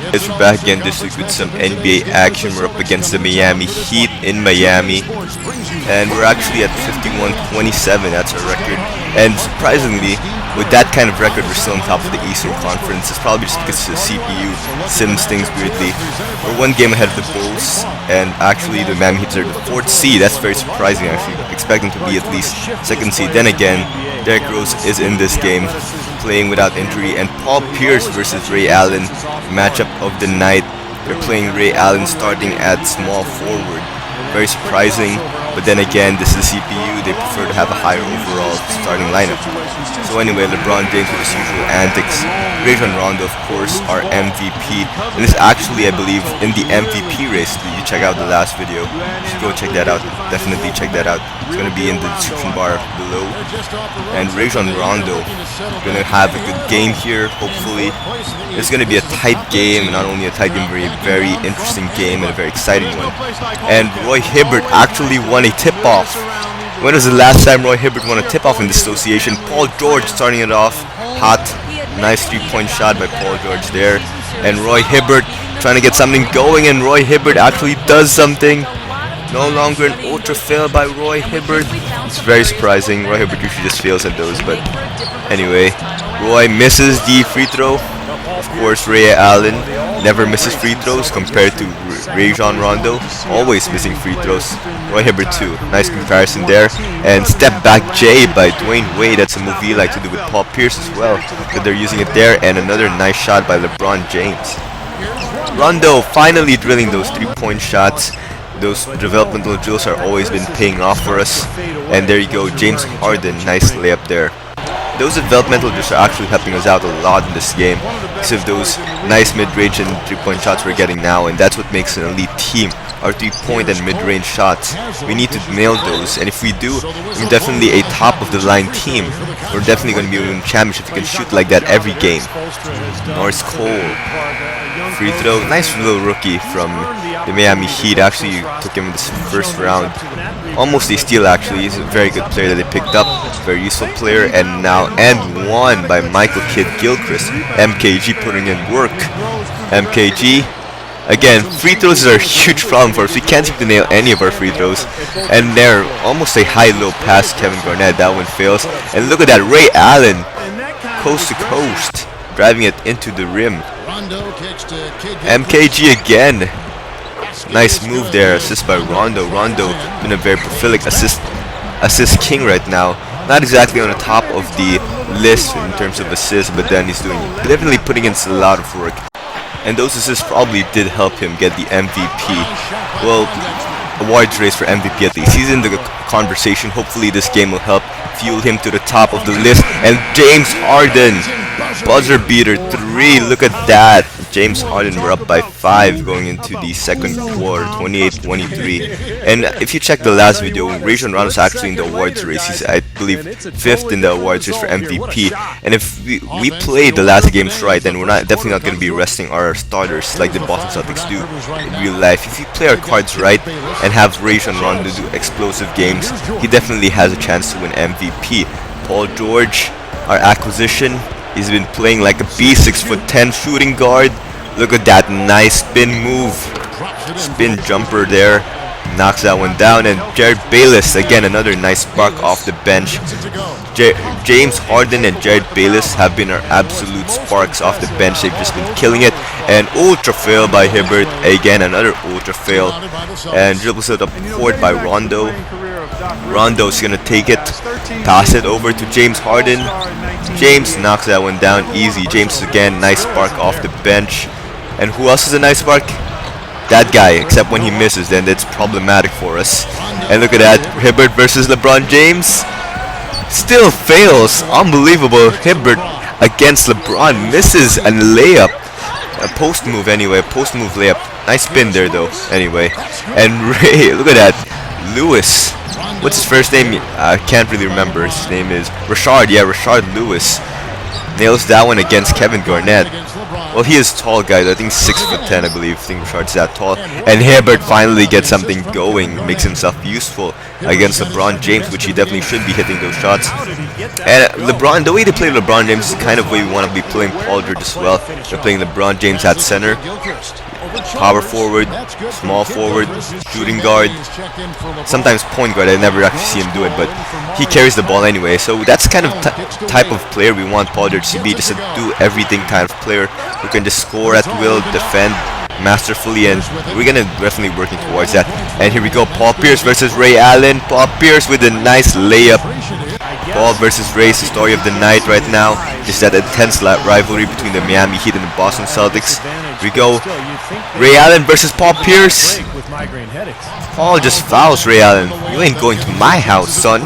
Guys, we're back again this week with some NBA action. We're up against the Miami Heat in Miami, and we're actually at 51-27. That's our record. And surprisingly, with that kind of record, we're still on top of the Eastern Conference. It's probably just because the CPU sims things weirdly. We're one game ahead of the Bulls, and actually the Miami Heat are the 4th seed. That's very surprising, actually. Expecting to be at least 2nd seed. Then again, Derrick Rose is in this game, playing without injury, and Paul Pierce versus Ray Allen, matchup of the night. They're playing Ray Allen starting at small forward. Very surprising, but then again, this is CPU. They prefer to have a higher overall starting lineup. So anyway, LeBron James with his usual antics. Rajon Rondo, of course, our MVP. And this actually, I believe, in the MVP race. Did you check out the last video? You should go check that out. Definitely check that out. It's going to be in the description bar below. And Rajon Rondo going to have a good game here, hopefully. It's going to be a tight game, not only a tight game, but a very interesting game and a very exciting one. And Roy Hibbert actually won a tip-off. When was the last time Roy Hibbert won a tip-off in this association? Paul George starting it off hot. Nice 3-point shot by Paul George there. And Roy Hibbert trying to get something going, and Roy Hibbert actually does something. No longer an ultra fail by Roy Hibbert. It's very surprising. Roy Hibbert usually just fails at those, but anyway, Roy misses the free throw. Of course, Ray Allen never misses free throws compared to Rajon Rondo, always missing free throws. Roy Hibbert too. Nice comparison there. And step back J by Dwayne Wade. That's a move he likes to do with Paul Pierce as well, but they're using it there. And another nice shot by LeBron James. Rondo finally drilling those 3-point shots. Those developmental drills are always been paying off for us. And there you go, James Harden, nice layup there. Those developmental drills are actually helping us out a lot in this game because of those nice mid-range and 3-point shots we're getting now, and that's what makes an elite team. Our 3-point and mid-range shots, we need to nail those, and if we do, we're definitely a top-of-the-line team. We're definitely going to be winning the championship if we can shoot like that every game. Norris Cole, free throw, nice little rookie from the Miami Heat. Actually took him in this first round. Almost a steal actually. He's a very good player that they picked up. Very useful player. And now and one by Michael Kidd Gilchrist. MKG putting in work. MKG. Again, free throws are a huge problem for us. We can't seem to nail any of our free throws. And they're almost a high-low pass Kevin Garnett. That one fails. And look at that, Ray Allen. Coast to coast. Driving it into the rim. MKG again. Nice move there, assist by Rondo. Rondo been a very prolific assist king right now. Not exactly on the top of the list in terms of assists, but then he's doing definitely putting in a lot of work. And those assists probably did help him get the MVP. Well, awards race for MVP at least. He's in the conversation. Hopefully this game will help fuel him to the top of the list. And James Harden, buzzer beater 3. Look at that. James Harden, we're up by 5 going into the second quarter, 28-23. And if you check the last video, Rajon Rondo is actually in the awards race. He's, I believe, 5th in the awards race for MVP. And if we play the last games right, then we're definitely not going to be resting our starters like the Boston Celtics do in real life. If we play our cards right and have Rajon Rondo do explosive games, he definitely has a chance to win MVP. Paul George, our acquisition. He's been playing like a beast, 6'10" shooting guard. Look at that nice spin move. Spin jumper there. Knocks that one down. And Jared Bayless, again, another nice spark off the bench. James Harden and Jared Bayless have been our absolute sparks off the bench. They've just been killing it. And ultra fail by Hibbert. Again, another ultra fail. And dribbles it up court by Rondo. Rondo's gonna take it, pass it over to James Harden. James knocks that one down easy. James again, nice spark off the bench. And who else is a nice spark? That guy, except when he misses, then it's problematic for us. And look at that, Hibbert versus LeBron James. Still fails, unbelievable. Hibbert against LeBron, misses a layup. A post move anyway, post move layup. Nice spin there though, anyway. And Ray, look at that, Lewis. What's his first name? I can't really remember. His name is Rashard. Yeah, Rashard Lewis. nails that one against Kevin Garnett. Well, he is tall, guys. I think 6'10", I believe. I think Rashard's that tall. And Hibbert finally gets something going, makes himself useful against LeBron James, which he definitely should be hitting those shots. And LeBron, the way they play LeBron James is kind of the way we want to be playing Paul George as well. They're playing LeBron James at center, power forward, small forward, shooting guard, sometimes point guard. I never actually see him do it, but he carries the ball anyway. So that's kind of type of player we want Paul George to be, just a do everything kind of player who can just score at will, defend masterfully, and we're gonna definitely working towards that. And here we go, Paul Pierce versus Ray Allen. Paul Pierce with a nice layup. Paul versus Ray is the story of the night right now. Just that intense rivalry between the Miami Heat and the Boston Celtics. Here we go, Ray Allen versus Paul Pierce. Paul just fouls Ray Allen. You ain't going to my house, son.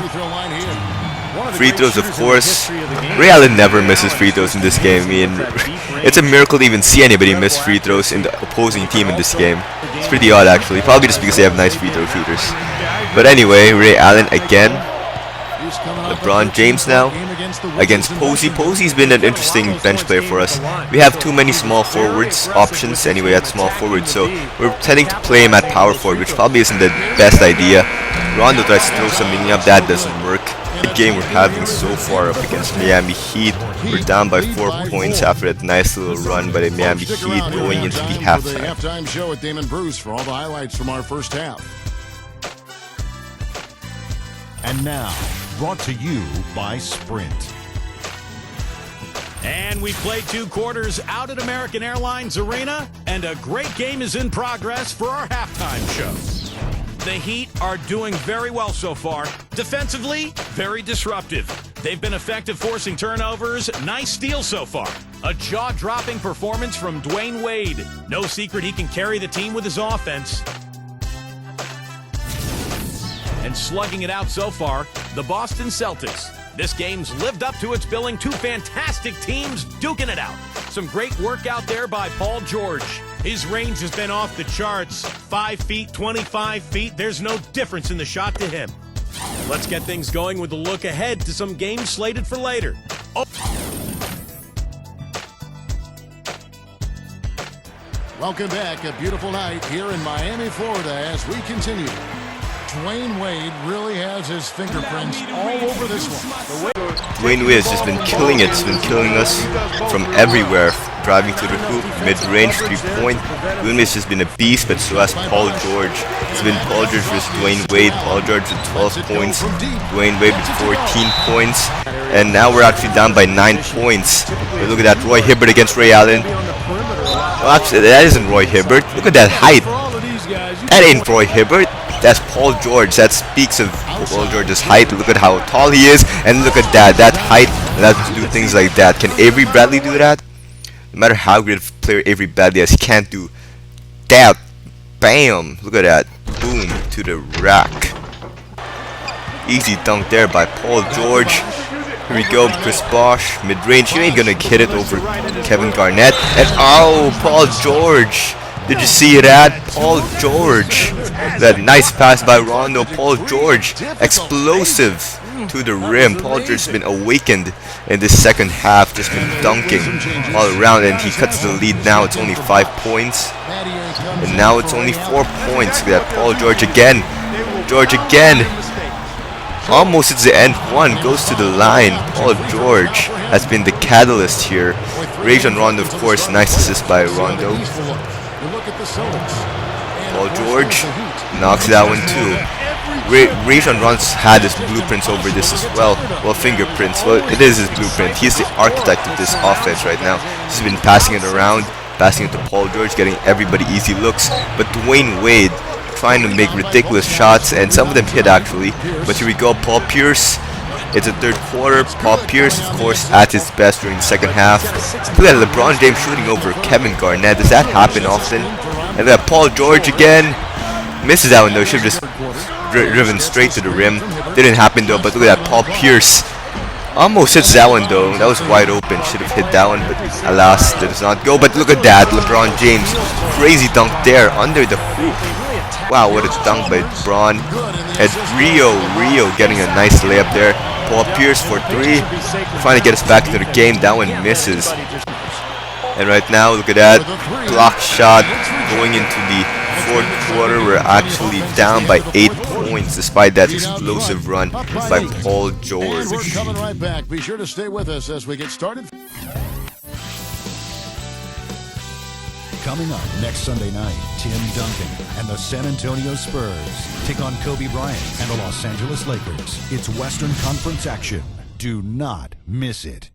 Free throws, of course. Ray Allen never misses free throws in this game. I mean, it's a miracle to even see anybody miss free throws in the opposing team in this game. It's pretty odd, actually. Probably just because they have nice free throw shooters. But anyway, Ray Allen again. LeBron James now against Posey. Posey's been an interesting bench player for us. We have too many small forwards options anyway at small forward, so we're tending to play him at power forward, which probably isn't the best idea. Rondo tries to throw something up, that doesn't work. The game we're having so far up against Miami Heat. We're down by 4 points after that nice little run by the Miami Heat going into the halftime. Halftime show with Damon Bruce for all the highlights from our first half. And now, brought to you by Sprint. And we played 2 quarters out at American Airlines Arena, and a great game is in progress for our halftime show. The Heat are doing very well so far. Defensively, very disruptive. They've been effective forcing turnovers. Nice steal so far. A jaw-dropping performance from Dwayne Wade. No secret he can carry the team with his offense. And slugging it out so far, the Boston Celtics. This game's lived up to its billing. 2 fantastic teams duking it out. Some great work out there by Paul George. His range has been off the charts. 5 feet, 25 feet. There's no difference in the shot to him. Let's get things going with a look ahead to some games slated for later. Oh. Welcome back. A beautiful night here in Miami, Florida as we continue. Dwayne Wade really has his fingerprints all over this one. Dwayne Wade has just been killing it. He's been killing us from everywhere. Driving to the hoop, mid-range, 3-point. Dwayne Wade's just been a beast, but so has Paul George. It's been Paul George versus Dwayne Wade. Paul George with 12 points. Dwayne Wade with 14 points. And now we're actually down by 9 points. But look at that, Roy Hibbert against Ray Allen. Well, actually, that isn't Roy Hibbert. Look at that height. That ain't Roy Hibbert. That's Paul George. That speaks of Paul George's height. Look at how tall he is, and look at that height allows him to do things like that. Can Avery Bradley do that? No matter how great a player Avery Bradley is, he can't do that. Bam! Look at that. Boom to the rack. Easy dunk there by Paul George. Here we go, Chris Bosh, mid-range. You ain't gonna hit it over Kevin Garnett. And oh, Paul George. Did you see that? Paul George. That nice pass by Rondo. Paul George. Explosive to the rim. Paul George has been awakened in this second half. Just been dunking all around. And he cuts the lead now. It's only 5 points. And now it's only 4 points. Look at that. Paul George again. George again. Almost it's the end one. Goes to the line. Paul George has been the catalyst here. Rajon Rondo, of course. Nice assist by Rondo. Paul George knocks that one too. Rajon Rondo's had his blueprints over this as well. Well, fingerprints. Well, it is his blueprint. He's the architect of this offense right now. He's been passing it around, passing it to Paul George, getting everybody easy looks. But Dwayne Wade trying to make ridiculous shots, and some of them hit actually. But here we go, Paul Pierce. It's the third quarter. Paul Pierce, of course, at his best during the second half. Look at LeBron James shooting over Kevin Garnett. Does that happen often? And then Paul George again. Misses that one though. Should have just driven straight to the rim. Didn't happen though, but look at that. Paul Pierce almost hits that one though. That was wide open. Should have hit that one, but alas, that does not go. But look at that. LeBron James. Crazy dunk there under the hoop. Wow, what a dunk by LeBron. And Rio getting a nice layup there. Paul Pierce for 3. Trying to get us back into the game. That one misses. And right now, look at that. Block shot going into the fourth quarter. We're actually down by 8 points despite that explosive run by Paul George. And we're coming right back. Be sure to stay with us as we get started. Coming up next Sunday night, Tim Duncan and the San Antonio Spurs take on Kobe Bryant and the Los Angeles Lakers. It's Western Conference action. Do not miss it.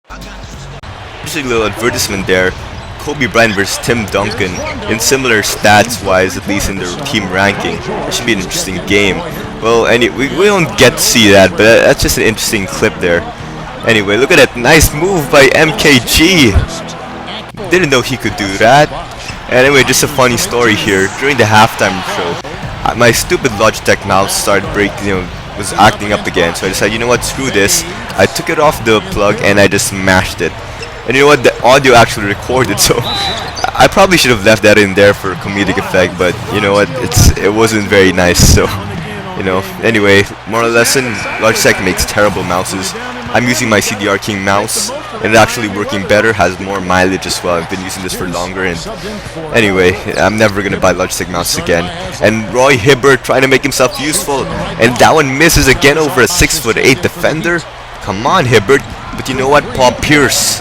Just a little advertisement there. Kobe Bryant versus Tim Duncan in similar stats-wise, at least in their team ranking. It should be an interesting game. Well, we don't get to see that, but that's just an interesting clip there. Anyway, look at that nice move by MKG. Didn't know he could do that. Anyway, just a funny story here. During the halftime show, my stupid Logitech mouse started breaking, was acting up again. So I decided, you know what, screw this. I took it off the plug and I just smashed it. And you know what, the audio actually recorded, so I probably should have left that in there for comedic effect, but you know what, it wasn't very nice, so, anyway, moral lesson, Logitech makes terrible mouses. I'm using my CDR King mouse, and it's actually working better, has more mileage as well. I've been using this for longer, and anyway, I'm never gonna buy Logitech mouse again. And Roy Hibbert trying to make himself useful, and that one misses again over a 6'8" defender. Come on, Hibbert. But you know what, Paul Pierce,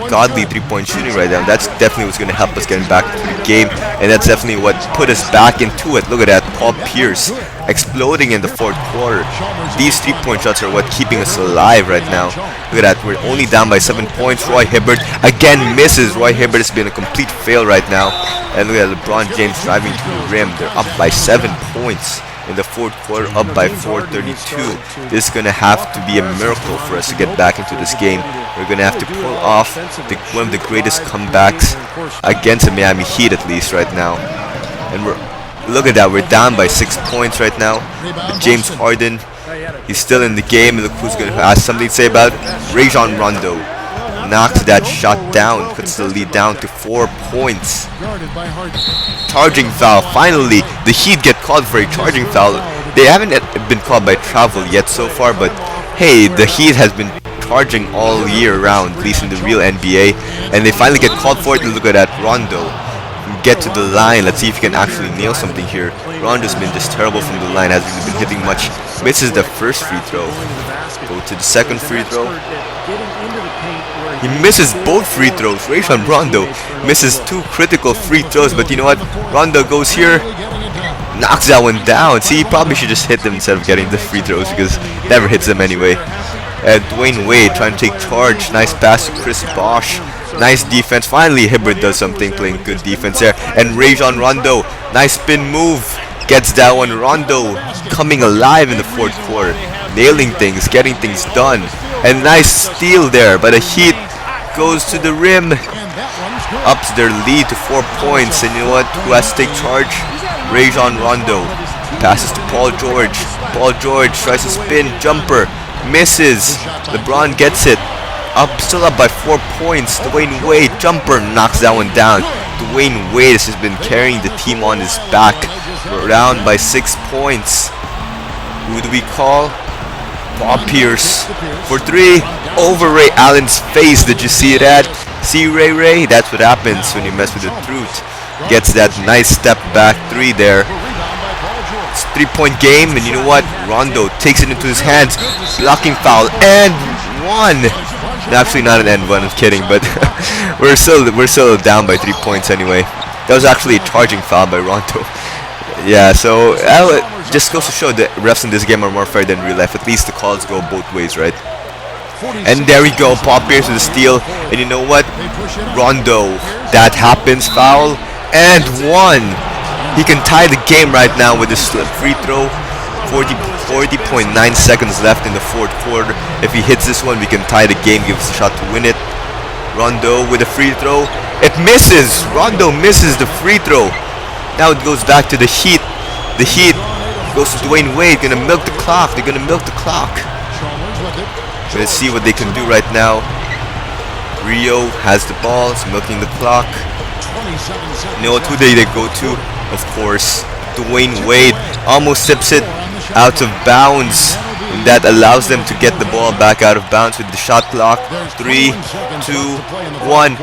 godly three-point shooting right now. That's definitely what's going to help us getting back to the game, and that's definitely what put us back into it. Look at that, Paul Pierce exploding in the fourth quarter. These three-point shots are what keeping us alive right now. Look at that, we're only down by 7 points. Roy Hibbert again misses. Roy Hibbert has been a complete fail right now. And look at LeBron James driving to the rim. They're up by 7 points in the fourth quarter, up by 432. This is going to have to be a miracle for us to get back into this game. We're going to have to pull off one of the greatest comebacks against the Miami Heat, at least right now. And look at that, we're down by 6 points right now. But James Harden, he's still in the game. Look who's going to have something to say about it. Rajon Rondo knocks that shot down, puts the lead down to 4 points. Charging foul. Finally, the Heat get called for a charging foul. They haven't been called by travel yet so far, but hey, the Heat has been charging all year round, at least in the real NBA, and they finally get called for it. Look at that, Rondo. Get to the line. Let's see if he can actually nail something here. Rondo's been just terrible from the line, hasn't really been hitting much. Misses the first free throw. Go to the second free throw. He misses both free throws. Rajon Rondo misses 2 critical free throws, but you know what? Rondo goes here, knocks that one down. See, he probably should just hit them instead of getting the free throws because he never hits them anyway. Dwayne Wade trying to take charge. Nice pass to Chris Bosh. Nice defense. Finally, Hibbert does something, playing good defense there. And Rajon Rondo, nice spin move. Gets that one. Rondo coming alive in the fourth quarter. Nailing things, getting things done. And nice steal there by the Heat. Goes to the rim. Ups their lead to 4 points. And you know what? Who has to take charge? Rajon Rondo. Passes to Paul George. Paul George tries to spin. Jumper. Misses. LeBron gets it. Still up by 4 points. Dwayne Wade. Jumper. Knocks that one down. Dwayne Wade has been carrying the team on his back. We're down by 6 points. Who do we call? Paul Pierce for 3 over Ray Allen's face. Did you see that? See, Ray? That's what happens when you mess with the truth. Gets that nice step back 3 there. It's a 3-point game, and you know what? Rondo takes it into his hands. Blocking foul and 1. Actually, not an and 1. I'm kidding, but we're still down by 3 points anyway. That was actually a charging foul by Rondo. Yeah, so just goes to show that refs in this game are more fair than real life. At least the calls go both ways, right? And there we go, Paul Pierce with a steal. And you know what? Rondo, that happens, foul, and 1. He can tie the game right now with this free throw. 40.9 seconds left in the fourth quarter. If he hits this one, we can tie the game, give us a shot to win it. Rondo with a free throw. It misses. Rondo misses the free throw. Now it goes back to the Heat. The Heat goes to Dwayne Wade. Gonna milk the clock. They're gonna milk the clock. Let's see what they can do right now. Rio has the ball. It's milking the clock. You know what? Who they go to? Of course, Dwayne Wade almost tips it out of bounds. and that allows them to get the ball back out of bounds with the shot clock. 3, 2, 1.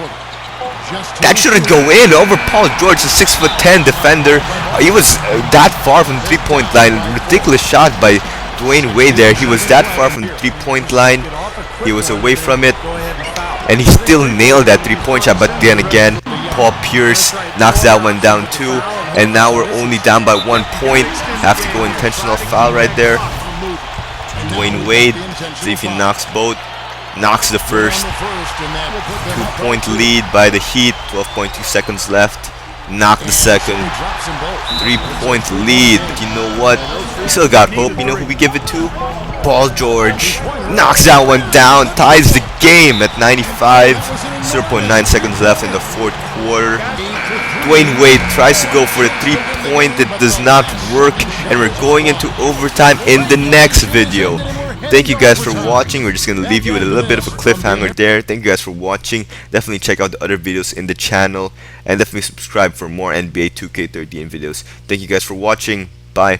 That shouldn't go in over Paul George, the 6'10" defender. He was that far from the three-point line. Ridiculous shot by Dwayne Wade there. He was that far from the three-point line. He was away from it, and he still nailed that three-point shot. But then again, Paul Pierce knocks that one down too. And now we're only down by 1 point. Have to go intentional foul right there. Dwayne Wade, see if he knocks both. Knocks the first. 2-point lead by the Heat. 12.2 seconds left. Knock the second. 3-point lead. But you know what? We still got hope. You know who we give it to? Paul George. Knocks that one down. Ties the game at 95. 0.9 seconds left in the fourth quarter. Dwayne Wade tries to go for a 3-point. It does not work. And we're going into overtime in the next video. Thank you guys for watching. We're just going to leave you with a little bit of a cliffhanger there. Thank you guys for watching. Definitely check out the other videos in the channel. And definitely subscribe for more NBA 2K13 videos. Thank you guys for watching. Bye.